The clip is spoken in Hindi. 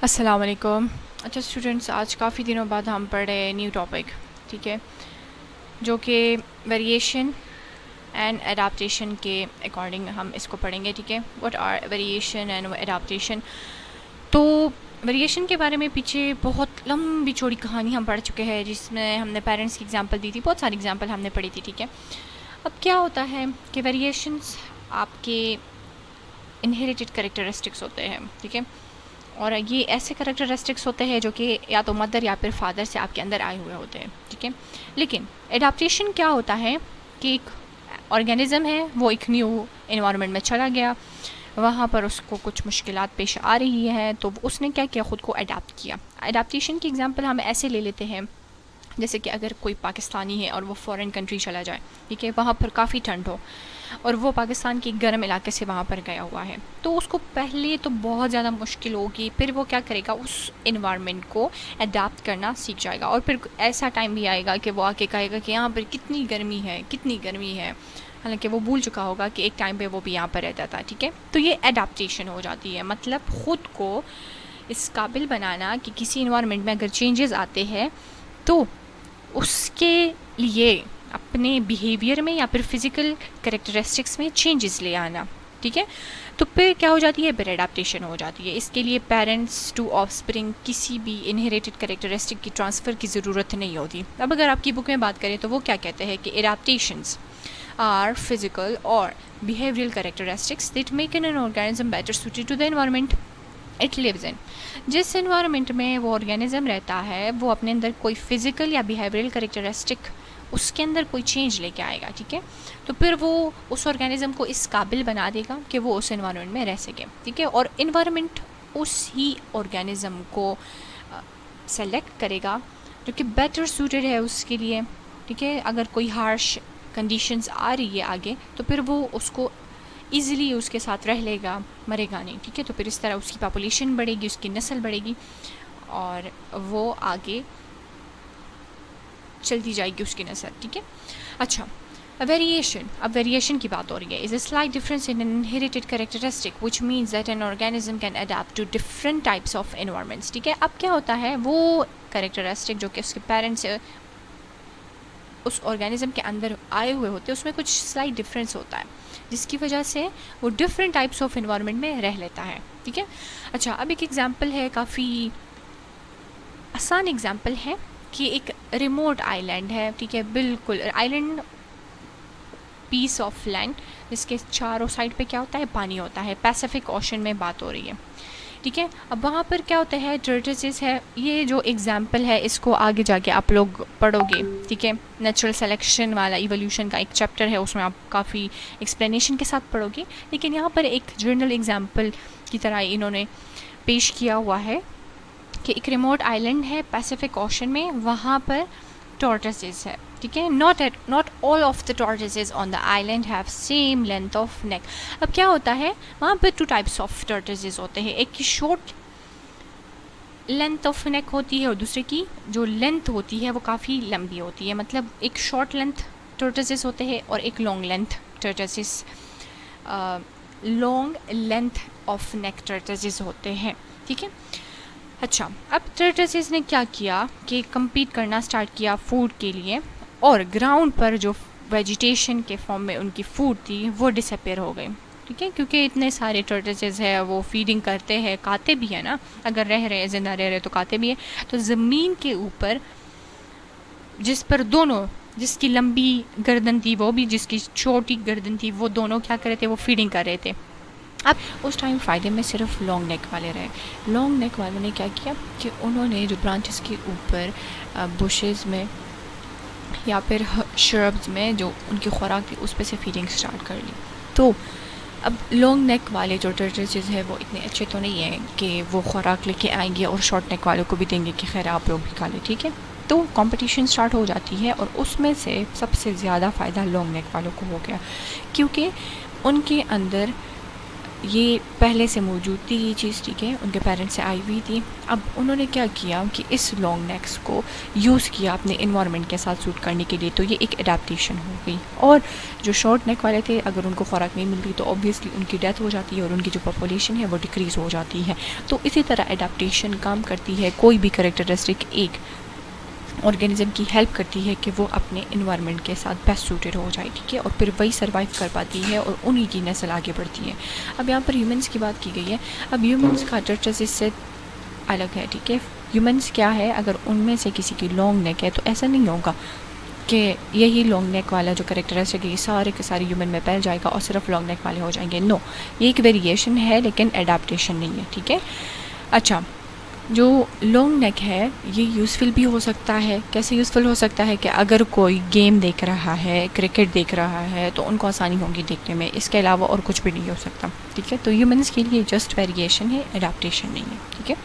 अस्सलाम वालेकुम। अच्छा स्टूडेंट्स, आज काफ़ी दिनों बाद हम पढ़ रहे हैं न्यू टॉपिक, ठीक है, जो कि वेरिएशन एंड एडाप्टेशन के अकॉर्डिंग हम इसको पढ़ेंगे, ठीक है। What are variation and adaptation. तो वेरिएशन के बारे में पीछे बहुत लंबी चौड़ी कहानी हम पढ़ चुके हैं, जिसमें हमने पेरेंट्स की एग्जांपल दी थी, बहुत सारी एग्जांपल हमने पढ़ी थी, ठीक है। अब क्या होता है कि वेरिएशंस आपके इनहेरिटेड कैरेक्टरिस्टिक्स होते हैं, ठीक है, और ये ऐसे कैरेक्टरिस्टिक्स होते हैं जो कि या तो मदर या फिर फादर से आपके अंदर आए हुए होते हैं, ठीक है। लेकिन एडाप्टेशन क्या होता है कि एक ऑर्गेनिज्म है, वो एक न्यू इन्वायरमेंट में चला गया, वहाँ पर उसको कुछ मुश्किलात पेश आ रही है, तो उसने क्या किया, ख़ुद को अडाप्ट किया। एडाप्टेशन की एग्जांपल हम ऐसे ले लेते हैं, जैसे कि अगर कोई पाकिस्तानी है और वो फॉरेन कंट्री चला जाए, ठीक है, वहाँ पर काफ़ी ठंड हो और वो पाकिस्तान के गर्म इलाके से वहाँ पर गया हुआ है, तो उसको पहले तो बहुत ज़्यादा मुश्किल होगी, फिर वो क्या करेगा, उस इन्वायरमेंट को अडाप्ट करना सीख जाएगा, और फिर ऐसा टाइम भी आएगा कि वो आके कहेगा कि यहाँ पर कितनी गर्मी है, कितनी गर्मी है, हालांकि वो भूल चुका होगा कि एक टाइम पे वो भी यहाँ पर रहता था, ठीक है। तो ये अडाप्टेशन हो जाती है, मतलब ख़ुद को इस काबिल बनाना कि किसी इन्वायरमेंट में अगर चेंजेस आते हैं तो उसके लिए अपने बिहेवियर में या फिर फिज़िकल कैरेक्टरिस्टिक्स में चेंजेस ले आना, ठीक है। तो फिर क्या हो जाती है, फिर एडाप्टेशन हो जाती है। इसके लिए पेरेंट्स टू ऑफस्प्रिंग किसी भी इनहेरिटेड कैरेक्टरिस्टिक की ट्रांसफ़र की ज़रूरत नहीं होती। अब अगर आपकी बुक में बात करें तो वो क्या कहते हैं कि एडाप्टेशंस आर फिजिकल और behavioural characteristics that make an organism better suited to the environment it lives in. जिस एनवायरनमेंट में वो ऑर्गेनिज्म रहता है, वो अपने अंदर कोई फिज़िकल या बिहेवियरल कैरेक्टरिस्टिक उसके अंदर कोई चेंज लेके आएगा, ठीक है, तो फिर वो उस ऑर्गेनिज्म को इस काबिल बना देगा कि वो उस एनवायरनमेंट में रह सके, ठीक है। और एनवायरनमेंट उस ही ऑर्गेनिज्म को सेलेक्ट करेगा जो कि बेटर सूटेड है उसके लिए, ठीक है। अगर कोई हार्श कंडीशंस आ रही है आगे, तो फिर वो उसको ईज़िली उसके साथ रह लेगा, मरेगा नहीं, ठीक है। तो फिर इस तरह उसकी पॉपुलेशन बढ़ेगी, उसकी नस्ल बढ़ेगी और वो आगे चलती जाएगी उसकी नस्ल, ठीक है। अच्छा, वेरिएशन, अब वेरिएशन की बात हो रही है, is a slight difference in an inherited characteristic which means that an organism can adapt to different types of environments, ठीक है। अब क्या होता है, वो कैरेक्टरिस्टिक जो कि उसके पेरेंट्स उस ऑर्गेनिज्म के अंदर आए हुए होते हैं, उसमें कुछ स्लाइट डिफरेंस होता है, जिसकी वजह से वो डिफरेंट टाइप्स ऑफ एनवायरनमेंट में रह लेता है, ठीक है। अच्छा, अब एक एग्जांपल है, काफ़ी आसान एग्जांपल है कि एक रिमोट आइलैंड है, ठीक है, बिल्कुल आइलैंड पीस ऑफ लैंड, जिसके चारों साइड पे क्या होता है, पानी होता है, पैसिफिक ओशन में बात हो रही है, ठीक है। अब वहाँ पर क्या होता है, टर्टल्स है, ये जो एग्जाम्पल है इसको आगे जाके आप लोग पढ़ोगे, ठीक है। नेचुरल सेलेक्शन वाला इवोल्यूशन का एक चैप्टर है, उसमें आप काफ़ी एक्सप्लेनेशन के साथ पढ़ोगे, लेकिन यहाँ पर एक जर्नल एग्जाम्पल की तरह इन्होंने पेश किया हुआ है कि एक रिमोट आइलैंड है पैसिफिक ओशन में, वहाँ पर टॉर्टोइसेस है, ठीक है। Not all of the tortoises on the island have same length of neck. अब क्या होता है, वहाँ पर टू टाइप्स ऑफ टॉर्टोइसेस होते हैं, एक की शॉर्ट लेंथ ऑफ नेक होती है और दूसरे की जो लेंथ होती है वो काफ़ी लंबी होती है, मतलब एक शॉर्ट लेंथ टॉर्टोइसेस होते हैं और एक long length tortoises, long length of neck tortoises होते हैं, ठीक है। अच्छा, अब टर्टल्स ने क्या किया कि कम्पीट करना स्टार्ट किया फूड के लिए, और ग्राउंड पर जो वेजिटेशन के फॉर्म में उनकी फूड थी वो डिसअपेयर हो गई, ठीक है, क्योंकि इतने सारे टर्टल्स है, वो फीडिंग करते हैं, खाते भी है ना, अगर रह रहे ज़िंदा रह रहे तो खाते भी है। तो ज़मीन के ऊपर जिस पर दोनों, जिसकी लंबी गर्दन थी वो भी, जिसकी छोटी गर्दन थी वो, दोनों क्या कर रहे थे, वो फीडिंग कर रहे थे। अब उस टाइम फ़ायदे में सिर्फ लॉन्ग नेक वाले रहे। लॉन्ग नेक वालों ने क्या किया कि उन्होंने जो ब्रांचेस के ऊपर बुशेस में या फिर श्रब्स में जो उनकी खुराक थी उस पर से फीडिंग स्टार्ट कर ली। तो अब लॉन्ग नेक वाले जो टर्टल्स है वो इतने अच्छे तो नहीं हैं कि वो खुराक लेके आएंगे और शॉर्ट नेक वालों को भी देंगे कि खैर आप लोग भी खा लें, ठीक है। तो कंपटीशन स्टार्ट हो जाती है और उसमें से सबसे ज़्यादा फ़ायदा लॉन्ग नेक वालों को हो गया, क्योंकि उनके अंदर ये पहले से मौजूद थी ये चीज़, ठीक है, उनके पेरेंट्स से आई हुई थी। अब उन्होंने क्या किया कि इस लॉन्ग नेक्स को यूज़ किया अपने इन्वायरमेंट के साथ सूट करने के लिए, तो ये एक एडाप्टेशन हो गई। और जो शॉर्ट नेक वाले थे, अगर उनको ख़ुराक नहीं मिल रही तो ऑब्वियसली उनकी डेथ हो जाती है और उनकी जो पॉपुलेशन है वो डिक्रीज़ हो जाती है। तो इसी तरह एडाप्टेशन काम करती है, कोई भी करेक्टरिस्टिक एक ऑर्गेनिज्म की हेल्प करती है कि वो अपने इन्वायरमेंट के साथ बेस्ट सूटेड हो जाए, ठीक है, और फिर वही सर्वाइव कर पाती है और उन्हीं की नस्ल आगे बढ़ती है। अब यहाँ पर ह्यूमंस की बात की गई है। अब ह्यूमंस का स्ट्रक्चर इससे अलग है, ठीक है। ह्यूमंस क्या है, अगर उनमें से किसी की लॉन्ग नेक है तो ऐसा नहीं होगा कि यही लॉन्ग नेक वाला जो करेक्टरिस्टिक है सारे के सारे ह्यूमन में फैल जाएगा और सिर्फ लॉन्ग नेक वाले हो जाएंगे। नो, ये एक वेरिएशन है लेकिन एडाप्टेशन नहीं है, ठीक है। अच्छा, जो लॉन्ग नेक है ये यूज़फुल भी हो सकता है। कैसे यूज़फुल हो सकता है कि अगर कोई गेम देख रहा है, क्रिकेट देख रहा है, तो उनको आसानी होगी देखने में, इसके अलावा और कुछ भी नहीं हो सकता, ठीक है। तो ह्यूमंस के लिए जस्ट वेरिएशन है, एडाप्टेशन नहीं है, ठीक है।